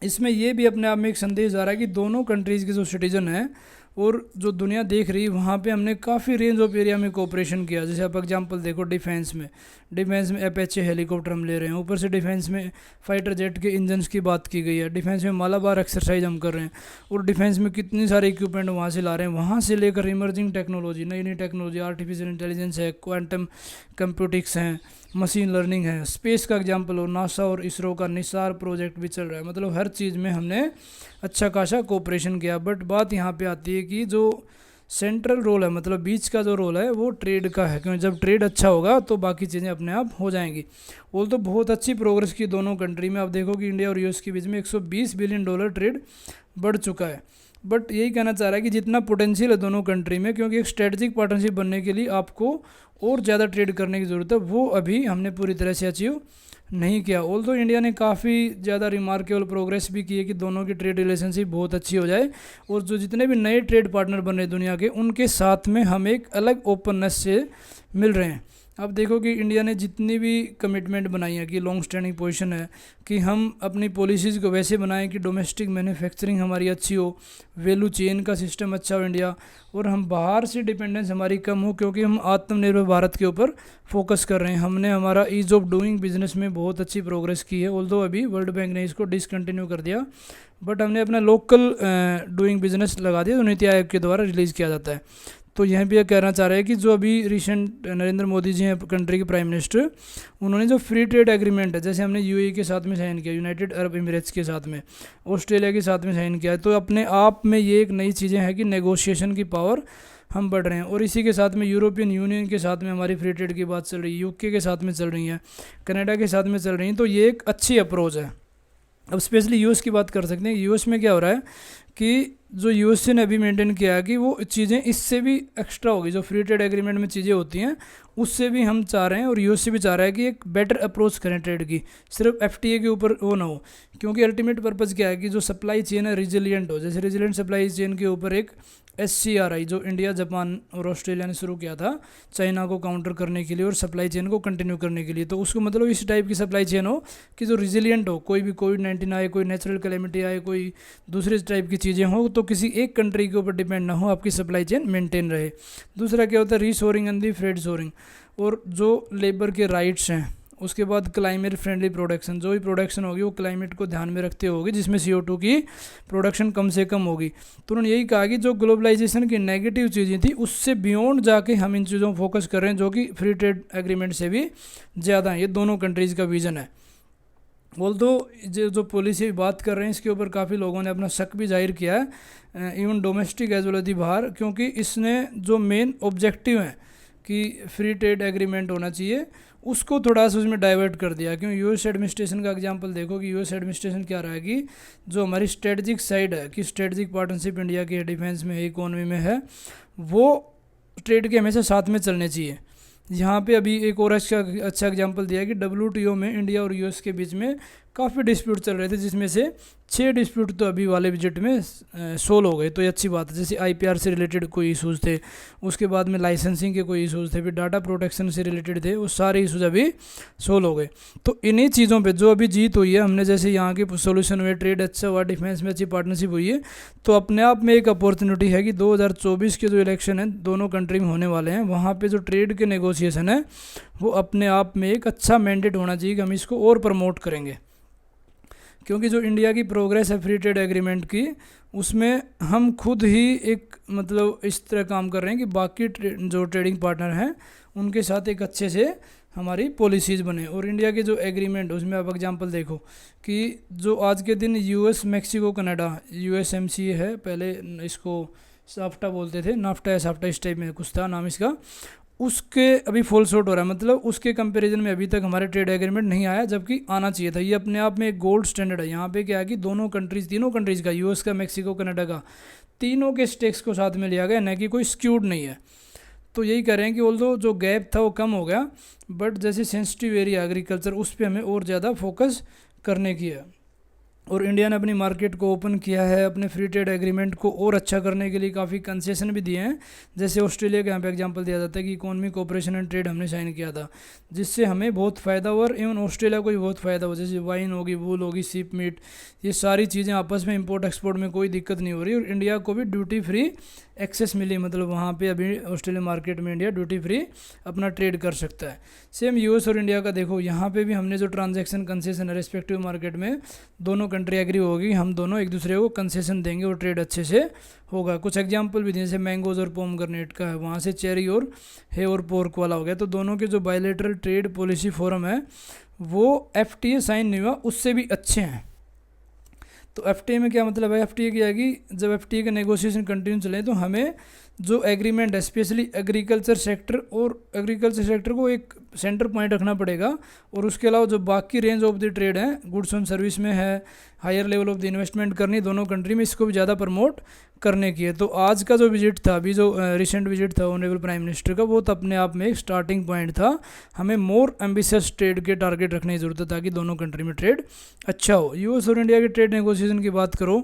इसमें ये भी अपने आप में एक संदेश आ रहा है कि दोनों कंट्रीज़ के जो सिटीज़न हैं और जो दुनिया देख रही है वहाँ पे हमने काफ़ी रेंज ऑफ एरिया में कोऑपरेशन किया। जैसे आप एग्जांपल देखो डिफेंस में अपेचे हेलीकॉप्टर हम ले रहे हैं, ऊपर से डिफेंस में फाइटर जेट के इंजन्स की बात की गई है, डिफेंस में मालाबार एक्सरसाइज हम कर रहे हैं, और डिफेंस में कितनी सारे इक्विपमेंट वहाँ से ला रहे हैं, वहाँ से लेकर इमर्जिंग टेक्नोलॉजी, नई नई टेक्नोलॉजी, आर्टिफिशियल इंटेलिजेंस है, क्वांटम कंप्यूटिक्स हैं, मशीन लर्निंग है, स्पेस का एग्जांपल हो, नासा और इसरो का निसार प्रोजेक्ट भी चल रहा है। मतलब हर चीज़ में हमने अच्छा खासा कोऑपरेशन किया। बट बात यहाँ पे आती है कि जो सेंट्रल रोल है, मतलब बीच का जो रोल है वो ट्रेड का है, क्योंकि जब ट्रेड अच्छा होगा तो बाकी चीज़ें अपने आप हो जाएंगी। वो तो बहुत अच्छी प्रोग्रेस की दोनों कंट्री में। आप देखो कि इंडिया और यूएस के बीच में $120 बिलियन ट्रेड बढ़ चुका है। बट यही कहना चाह रहा है कि जितना पोटेंशियल है दोनों कंट्री में, क्योंकि एक स्ट्रेटजिक पार्टनरशिप बनने के लिए आपको और ज़्यादा ट्रेड करने की ज़रूरत है, वो अभी हमने पूरी तरह से अचीव नहीं किया। ऑल्दो इंडिया ने काफ़ी ज़्यादा रिमार्केबल प्रोग्रेस भी की है कि दोनों की ट्रेड रिलेशनशिप बहुत अच्छी हो जाए, और जो जितने भी नए ट्रेड पार्टनर बन रहे दुनिया के, उनके साथ में हम एक अलग ओपननेस से मिल रहे हैं। अब देखो कि इंडिया ने जितनी भी कमिटमेंट बनाई है कि लॉन्ग स्टैंडिंग पोजीशन है कि हम अपनी पॉलिसीज़ को वैसे बनाएं कि डोमेस्टिक मैन्युफैक्चरिंग हमारी अच्छी हो, वैल्यू चेन का सिस्टम अच्छा हो इंडिया, और हम बाहर से डिपेंडेंस हमारी कम हो, क्योंकि हम आत्मनिर्भर भारत के ऊपर फोकस कर रहे हैं। हमने हमारा ईज ऑफ डूइंग बिजनेस में बहुत अच्छी प्रोग्रेस की है, ऑल्दो अभी वर्ल्ड बैंक ने इसको डिसकंटिन्यू कर दिया, बट हमने अपना लोकल डूइंग बिजनेस लगा दिया, जो नीति आयोग के द्वारा रिलीज़ किया जाता है। तो यहाँ भी यह कहना चाह रहे हैं कि जो अभी रिसेंट नरेंद्र मोदी जी हैं कंट्री के प्राइम मिनिस्टर, उन्होंने जो फ्री ट्रेड एग्रीमेंट है, जैसे हमने यूएई के साथ में साइन किया, यूनाइटेड अरब एमिरेट्स के साथ में, ऑस्ट्रेलिया के साथ में साइन किया है, तो अपने आप में ये एक नई चीज़ें हैं कि नेगोशिएशन की पावर हम बढ़ रहे हैं। और इसी के साथ में यूरोपियन यूनियन के साथ में हमारी फ्री ट्रेड की बात चल रही है, यूके के साथ में चल रही है, कनाडा के साथ में चल रही हैं, तो ये एक अच्छी अप्रोच है। अब स्पेशली यूएस की बात कर सकते हैं। यूएस में क्या हो रहा है कि जो यूएसए ने अभी मेंटेन किया है कि वो चीज़ें इससे भी एक्स्ट्रा होगी, जो फ्री ट्रेड एग्रीमेंट में चीज़ें होती हैं उससे भी हम चाह रहे हैं, और यूएसए भी चाह रहा है कि एक बेटर अप्रोच करें ट्रेड की, सिर्फ एफटीए के ऊपर वो ना हो। क्योंकि अल्टीमेट पर्पज़ क्या है कि जो सप्लाई चेन है रिजिलियंट हो। जैसे रिजिलियंट सप्लाई चेन के ऊपर एक SCRI जो इंडिया, जापान और ऑस्ट्रेलिया ने शुरू किया था चाइना को काउंटर करने के लिए और सप्लाई चेन को कंटिन्यू करने के लिए, तो उसको मतलब इस टाइप की सप्लाई चेन हो कि जो रिजिलियंट हो, कोई भी कोविड-19 आए, कोई नेचुरल कैलेमिटी आए, कोई दूसरे टाइप की चीज़ें हो, तो किसी एक कंट्री के ऊपर डिपेंड ना हो, आपकी सप्लाई चेन मेंटेन रहे। दूसरा क्या होता है, reshoring and the friend shoring, और जो लेबर के राइट्स हैं। उसके बाद क्लाइमेट फ्रेंडली प्रोडक्शन, जो भी प्रोडक्शन होगी वो क्लाइमेट को ध्यान में रखते होगी, जिसमें CO2 की प्रोडक्शन कम से कम होगी। तो उन्होंने यही कहा कि जो ग्लोबलाइजेशन की नेगेटिव चीज़ें थी उससे बियॉन्ड जाके हम इन चीज़ों पर फोकस कर रहे हैं, जो कि फ्री ट्रेड एग्रीमेंट से भी ज़्यादा है। ये दोनों कंट्रीज़ का विजन है। ऑल्दो जो पॉलिसी बात कर रहे हैं इसके ऊपर काफ़ी लोगों ने अपना शक भी जाहिर किया है, even domestic as well as बाहर, क्योंकि इसने जो मेन ऑब्जेक्टिव है कि फ्री ट्रेड एग्रीमेंट होना चाहिए, उसको थोड़ा सा उसमें डाइवर्ट कर दिया। क्योंकि यूएस एडमिनिस्ट्रेशन का एग्जांपल देखो कि यूएस एडमिनिस्ट्रेशन क्या रहा है कि जो हमारी स्ट्रेटजिक साइड है कि स्ट्रेटजिक पार्टनरशिप इंडिया के डिफेंस में है, इकोनॉमी में है, वो ट्रेड के हमेशा साथ में चलने चाहिए। यहाँ पे अभी एक और अच्छा एग्जांपल दिया कि WTO में इंडिया और यूएस के बीच में काफ़ी डिस्प्यूट चल रहे थे, जिसमें से 6 डिस्प्यूट तो अभी वाले विजिट में सोल्व हो गए, तो ये अच्छी बात है। जैसे IPR से रिलेटेड कोई इशूज़ थे, उसके बाद में लाइसेंसिंग के कोई इशूज़ थे, फिर डाटा प्रोटेक्शन से रिलेटेड थे, वो सारे इशूज़ अभी सोल्व हो गए। तो इन्हीं चीज़ों पे जो अभी जीत हुई है, हमने जैसे यहाँ के सोल्यूशन हुए, ट्रेड अच्छा हुआ, डिफेंस में अच्छी पार्टनरशिप हुई है, तो अपने आप में एक अपॉर्चुनिटी है कि 2024 के जो इलेक्शन है दोनों कंट्री में होने वाले हैं, वहाँ पर जो ट्रेड के नेगोशिएशन है वो अपने आप में एक अच्छा मैंडेट होना चाहिए कि हम इसको और प्रमोट करेंगे। क्योंकि जो इंडिया की प्रोग्रेस है फ्री ट्रेड एग्रीमेंट की, उसमें हम खुद ही एक मतलब इस तरह काम कर रहे हैं कि बाकी जो ट्रेडिंग पार्टनर हैं उनके साथ एक अच्छे से हमारी पॉलिसीज़ बने। और इंडिया के जो एग्रीमेंट उसमें आप एग्जांपल देखो कि जो आज के दिन US, मैक्सिको, कनाडा, USMCA है, पहले इसको साफ्टा बोलते थे, नाफ्टा या साफ्टा इस टाइप में कुछ था नाम इसका, उसके अभी फॉल शॉर्ट हो रहा है। मतलब उसके कंपैरिजन में अभी तक हमारे ट्रेड एग्रीमेंट नहीं आया, जबकि आना चाहिए था। ये अपने आप में एक गोल्ड स्टैंडर्ड है। यहाँ पे क्या है कि तीनों कंट्रीज़ का, US का, मैक्सिको, कनाडा का, तीनों के स्टेक्स को साथ में लिया गया, न कि कोई स्क्यूड नहीं है। तो यही कह रहे हैं कि ऑल्दो जो गैप था वो कम हो गया, बट जैसे सेंसिटिव एरिया एग्रीकल्चर, उस पर हमें और ज़्यादा फोकस करने की है। और इंडिया ने अपनी मार्केट को ओपन किया है, अपने फ्री ट्रेड एग्रीमेंट को और अच्छा करने के लिए काफ़ी कंसेशन भी दिए हैं। जैसे ऑस्ट्रेलिया का यहाँ पे एग्जांपल दिया जाता है कि इकोनॉमिक कोऑपरेशन एंड ट्रेड हमने साइन किया था, जिससे हमें बहुत फ़ायदा हुआ और इवन ऑस्ट्रेलिया को भी बहुत फ़ायदा हुआ। जैसे वाइन होगी, वूल होगी, सीप मीट, ये सारी चीज़ें आपस में इंपोर्ट एक्सपोर्ट में कोई दिक्कत नहीं हो रही, और इंडिया को भी ड्यूटी फ्री एक्सेस मिली। मतलब वहाँ पे अभी ऑस्ट्रेलिया मार्केट में इंडिया ड्यूटी फ्री अपना ट्रेड कर सकता है। सेम यूएस और इंडिया का देखो, यहाँ पे भी हमने जो ट्रांजैक्शन कंसेशन है रेस्पेक्टिव मार्केट में, दोनों कंट्री एग्री होगी, हम दोनों एक दूसरे को कंसेशन देंगे और ट्रेड अच्छे से होगा। कुछ एग्जांपल भी जैसे मैंगोज और पोमग्रेनेट का है, वहाँ से चेरी और हे और पोर्क वाला हो गया। तो दोनों के जो बायलैटरल ट्रेड पॉलिसी फोरम है वो एफटीए साइन नहीं हुआ, उससे भी अच्छे हैं। तो एफटीए में क्या मतलब है? एफटीए क्या है कि जब एफटीए का नेगोशिएशन कंटिन्यू चले तो हमें जो एग्रीमेंट है स्पेशली एग्रीकल्चर सेक्टर, और एग्रीकल्चर सेक्टर को एक सेंटर पॉइंट रखना पड़ेगा, और उसके अलावा जो बाकी रेंज ऑफ द ट्रेड है, गुड्स एंड सर्विस में है, higher level of the investment करनी दोनों कंट्री में, इसको भी ज़्यादा प्रमोट करने की है। तो आज का जो विजिट था, अभी जो रिसेंट विजिट था ऑनरेबल प्राइम मिनिस्टर का, वो तो अपने आप में एक स्टार्टिंग पॉइंट था। हमें मोर एम्बिशियस ट्रेड के टारगेट रखने की ज़रूरत है ताकि दोनों कंट्री में ट्रेड अच्छा हो। यूएस और इंडिया के ट्रेड नेगोशिएशन की बात करो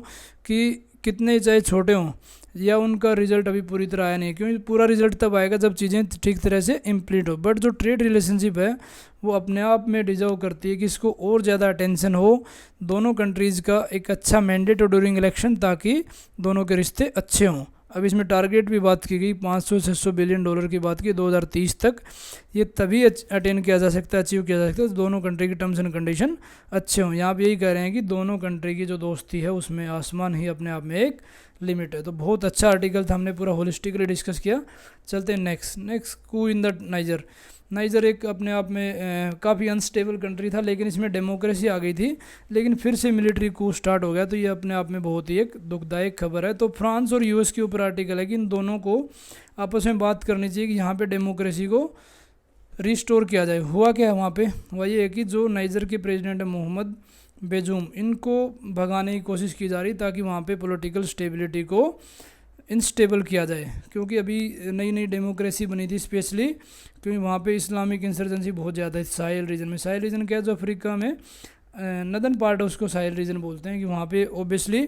कि कितने चाहे छोटे हों या उनका रिजल्ट अभी पूरी तरह आया नहीं, क्योंकि पूरा रिजल्ट तब आएगा जब चीज़ें ठीक तरह से इम्प्लीट हो। बट जो ट्रेड रिलेशनशिप है वो अपने आप में डिजर्व करती है कि इसको और ज़्यादा अटेंशन हो, दोनों कंट्रीज़ का एक अच्छा मैंडेट हो ड्यूरिंग इलेक्शन, ताकि दोनों के रिश्ते अच्छे हों। अब इसमें टारगेट भी बात की गई, 500-600 बिलियन डॉलर की बात की 2030 तक। ये तभी अटेन किया जा सकता है, अचीव किया जा सकता है, दोनों कंट्री की टर्म्स एंड कंडीशन अच्छे हों। यहाँ पे यही कह रहे हैं कि दोनों कंट्री की जो दोस्ती है उसमें आसमान ही अपने आप में एक लिमिट है। तो बहुत अच्छा आर्टिकल था, हमने पूरा होलिस्टिकली डिस्कस किया। चलते हैं next coup in the Niger. Niger एक अपने आप में काफ़ी अनस्टेबल कंट्री था, लेकिन इसमें डेमोक्रेसी आ गई थी, लेकिन फिर से मिलिट्री कू स्टार्ट हो गया। तो ये अपने आप में बहुत ही एक दुखदायक खबर है। तो फ्रांस और यूएस के ऊपर आर्टिकल है कि इन दोनों को आपस में बात करनी चाहिए कि यहाँ पे डेमोक्रेसी को रिस्टोर किया जाए। हुआ क्या है वहाँ पे? हुआ ये है कि जो नाइजर के प्रेसिडेंट है मोहम्मद बेजूम, इनको भगाने की कोशिश की जा रही ताकि वहाँ पे पॉलिटिकल स्टेबिलिटी को इंस्टेबल किया जाए, क्योंकि अभी नई नई डेमोक्रेसी बनी थी, स्पेशली क्योंकि वहाँ पे इस्लामिक इंसर्जेंसी बहुत ज़्यादा है साहिल रीजन में। साहिल रीजन क्या है? जो अफ्रीका में नदन पार्ट है उसको साहिल रीजन बोलते हैं, कि वहाँ पे ओबियसली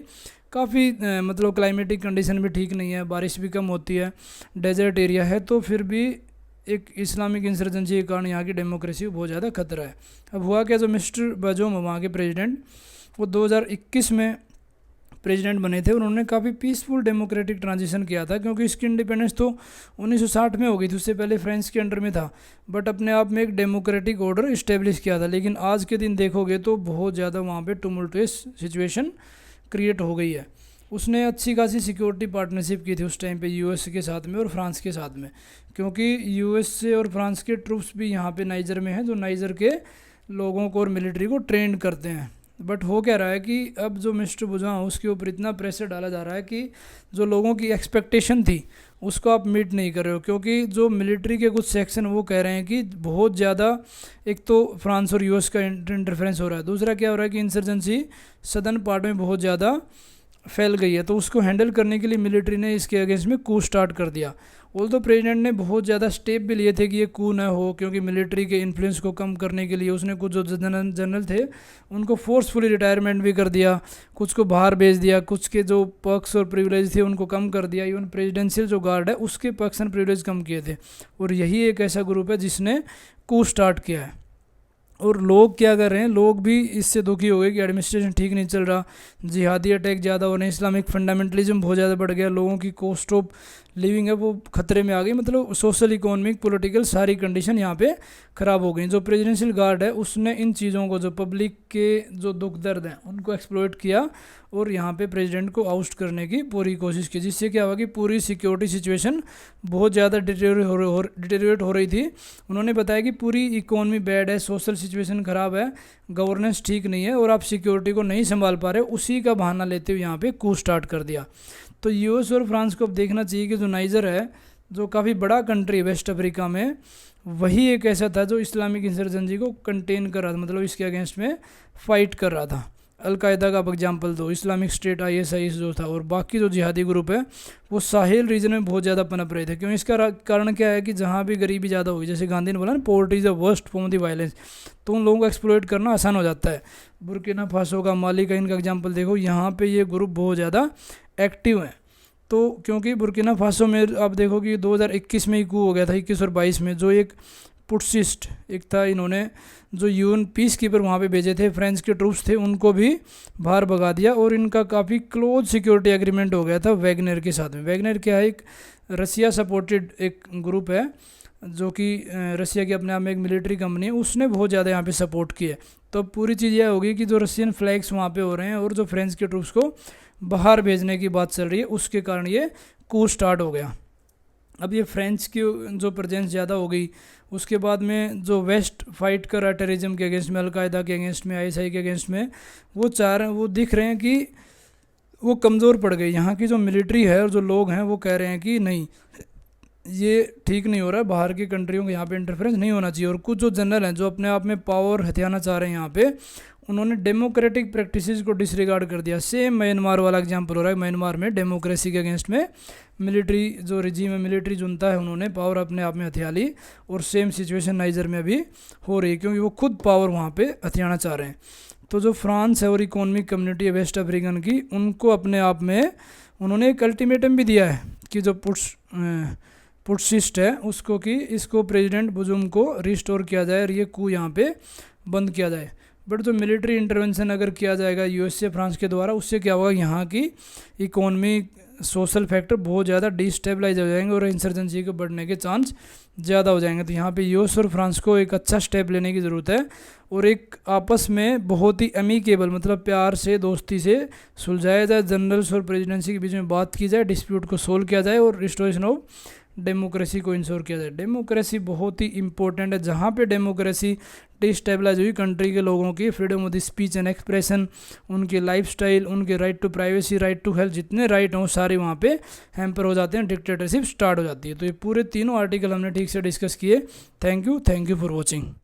काफ़ी मतलब क्लाइमेटिक कंडीशन भी ठीक नहीं है, बारिश भी कम होती है, डेजर्ट एरिया है, तो फिर भी एक इस्लामिक इंसर्जेंसी के कारण यहाँ की डेमोक्रेसी को बहुत ज़्यादा खतरा है। अब हुआ क्या, जो मिस्टर बाजोम वहाँ के प्रेसिडेंट, वो 2021 में प्रेसिडेंट बने थे, उन्होंने काफ़ी पीसफुल डेमोक्रेटिक ट्रांजिशन किया था, क्योंकि इसकी इंडिपेंडेंस तो 1960 में हो गई थी, उससे पहले फ्रांस के अंडर में था, बट अपने आप में एक डेमोक्रेटिक ऑर्डर इस्टेब्लिश किया था। लेकिन आज के दिन देखोगे तो बहुत ज़्यादा वहाँ पे टुमुल्टुअस सिचुएशन क्रिएट हो गई है। उसने अच्छी खासी सिक्योरिटी पार्टनरशिप की थी उस टाइम पे यूएस के साथ में और फ्रांस के साथ में, क्योंकि यूएस से और फ्रांस के ट्रूप्स भी यहाँ पे नाइजर में हैं, जो नाइजर के लोगों को और मिलिट्री को ट्रेंड करते हैं। बट हो क्या रहा है कि अब जो मिस्टर बुझा उसके ऊपर इतना प्रेशर डाला जा रहा है कि जो लोगों की एक्सपेक्टेशन थी उसको आप मीट नहीं कर रहे हो, क्योंकि जो मिलिट्री के कुछ सेक्शन वो कह रहे हैं कि बहुत ज़्यादा, एक तो फ्रांस और यूएस का इंटरफेरेंस हो रहा है, दूसरा क्या हो रहा है कि इंसर्जेंसी सदर्न पार्ट में बहुत ज़्यादा फैल गई है, तो उसको हैंडल करने के लिए मिलिट्री ने इसके अगेंस्ट में कू स्टार्ट कर दिया। ऑल्दो प्रेसिडेंट ने बहुत ज़्यादा स्टेप भी लिए थे कि ये कू ना हो, क्योंकि मिलिट्री के इन्फ्लुएंस को कम करने के लिए उसने कुछ जो जनरल थे उनको फोर्सफुली रिटायरमेंट भी कर दिया, कुछ को बाहर भेज दिया, कुछ के जो पर्क्स और प्रिविलेज थे उनको कम कर दिया, इवन प्रेसिडेंशियल जो गार्ड है उसके पर्क्स एंड प्रिविलेज कम किए थे। और यही एक ऐसा ग्रुप है जिसने कू स्टार्ट किया है। और लोग क्या कर रहे हैं, लोग भी इससे दुखी हो गए कि एडमिनिस्ट्रेशन ठीक नहीं चल रहा, जिहादी अटैक ज़्यादा हो रहे हैं, इस्लामिक फंडामेंटलिज्म बहुत ज़्यादा बढ़ गया, लोगों की कॉस्ट ऑफ लिविंग है वो खतरे में आ गई, मतलब सोशल इकोनॉमिक पॉलिटिकल सारी कंडीशन यहाँ पे ख़राब हो गई। जो प्रेसिडेंशियल गार्ड है उसने इन चीज़ों को, जो पब्लिक के जो दुख दर्द हैं उनको एक्सप्लॉइट किया और यहाँ पे प्रेसिडेंट को आउस्ट करने की पूरी कोशिश की, जिससे क्या हुआ कि पूरी सिक्योरिटी सिचुएशन बहुत ज़्यादा डिटेरियोरेट हो रही थी। उन्होंने बताया कि पूरी इकोनॉमी बैड है, सोशल सिचुएशन ख़राब है, गवर्नेंस ठीक नहीं है और आप सिक्योरिटी को नहीं संभाल पा रहे, उसी का बहाना लेते हुए यहाँ पे कू स्टार्ट कर दिया। तो यूएस और फ्रांस को अब देखना चाहिए कि जो नाइजर है, जो काफ़ी बड़ा कंट्री है वेस्ट अफ्रीका में, वही एक ऐसा था जो इस्लामिक इंसर्जेंसी को कंटेन कर रहा था, मतलब इसके अगेंस्ट में फाइट कर रहा था। अलकायदा का आप एग्जाम्पल दो, इस्लामिक स्टेट ISIS जो था, और बाकी जो जिहादी ग्रुप है वो साहिल रीजन में बहुत ज़्यादा पनप रहे थे। क्यों? इसका कारण क्या है कि जहाँ भी गरीबी ज़्यादा होगी, जैसे गांधी ने बोला ना, poverty is the worst form of the violence, तो उन लोगों को एक्सप्लॉइट करना आसान हो जाता है। बुर्किना फासो का, माली का, इनका एग्जाम्पल देखो, यहाँ पर ये ग्रुप बहुत ज़्यादा एक्टिव हैं। तो क्योंकि बुर्किना फासो में आप देखो कि 2021 में ही कू हो गया था, 21 और 22 में, जो एक पुटसिस्ट एक था, इन्होंने जो UN पीस कीपर वहाँ पे भेजे थे, फ्रेंच के ट्रूप्स थे, उनको भी बाहर भगा दिया। और इनका काफ़ी क्लोज सिक्योरिटी एग्रीमेंट हो गया था वैगनर के साथ में। वैगनर क्या है? एक रसिया सपोर्टेड एक ग्रुप है, जो कि रसिया की अपने आप में एक मिलिट्री कंपनी है, उसने बहुत ज़्यादा यहाँ पे सपोर्ट किया है। तो पूरी चीज़ यह होगी कि जो रशियन फ्लैग्स वहाँ पे हो रहे हैं और जो फ्रेंच के ट्रूप्स को बाहर भेजने की बात चल रही है, उसके कारण ये कू स्टार्ट हो गया। अब ये फ्रेंच की जो प्रेजेंस ज़्यादा हो गई, उसके बाद में जो वेस्ट फाइट कर रहा है टेररिज्म के अगेंस्ट में, अलकायदा के अगेंस्ट में, ISI के अगेंस्ट में, वो दिख रहे हैं कि वो कमज़ोर पड़ गई। यहाँ की जो मिलिट्री है और जो लोग हैं वो कह रहे हैं कि नहीं, ये ठीक नहीं हो रहा है, बाहर की कंट्रियों को यहाँ पे इंटरफेरेंस नहीं होना चाहिए। और कुछ जो जनरल हैं जो अपने आप में पावर हथियाना चाह रहे हैं यहाँ पे, उन्होंने डेमोक्रेटिक प्रैक्टिसेस को डिसरिगार्ड कर दिया। सेम म्यांमार वाला एग्जांपल हो रहा है। म्यांमार में डेमोक्रेसी के अगेंस्ट में मिलिट्री जो रिजीम है, मिलिट्री जुनता है, उन्होंने पावर अपने आप में हथिया ली। और सेम सिचुएशन नाइजर में भी हो रही है, क्योंकि वो खुद पावर वहाँ पे हथियाना चाह रहे हैं। तो जो फ्रांस है और इकोनॉमिक कम्युनिटी है वेस्ट अफ्रीकन की, उनको अपने आप में उन्होंने एक अल्टीमेटम भी दिया है कि जो पुटसिस्ट है उसको, कि इसको प्रेसिडेंट बुजुम को रिस्टोर किया जाए और ये कू यहाँ पे बंद किया जाए। बट जो मिलिट्री इंटरवेंशन अगर किया जाएगा USA फ्रांस के द्वारा, उससे क्या होगा, यहाँ की इकोनॉमी सोशल फैक्टर बहुत ज़्यादा डिस्टेबलाइज हो जाएंगे और इंसर्जेंसी के बढ़ने के चांस ज़्यादा हो जाएंगे। तो यहाँ पे US और फ्रांस को एक अच्छा स्टेप लेने की ज़रूरत है और एक आपस में बहुत ही अमीकेबल, मतलब प्यार से, दोस्ती से सुलझाया जाए, जनरल्स और प्रेसिडेंसी के बीच में बात की जाए, डिस्प्यूट को सोल्व किया जाए और रिस्टोरेशन ऑफ डेमोक्रेसी को इंश्योर किया जाए। डेमोक्रेसी बहुत ही इंपॉर्टेंट है। जहाँ पे डेमोक्रेसी डिस्टेबलाइज हुई, कंट्री के लोगों की freedom of the speech and expression, उनके लाइफस्टाइल, उनके right to privacy, right to health, जितने राइट हों सारे वहाँ पे हैम्पर हो जाते हैं, डिक्टेटरशिप स्टार्ट हो जाती है। तो ये पूरे तीनों आर्टिकल हमने ठीक से डिस्कस किए। Thank you for watching.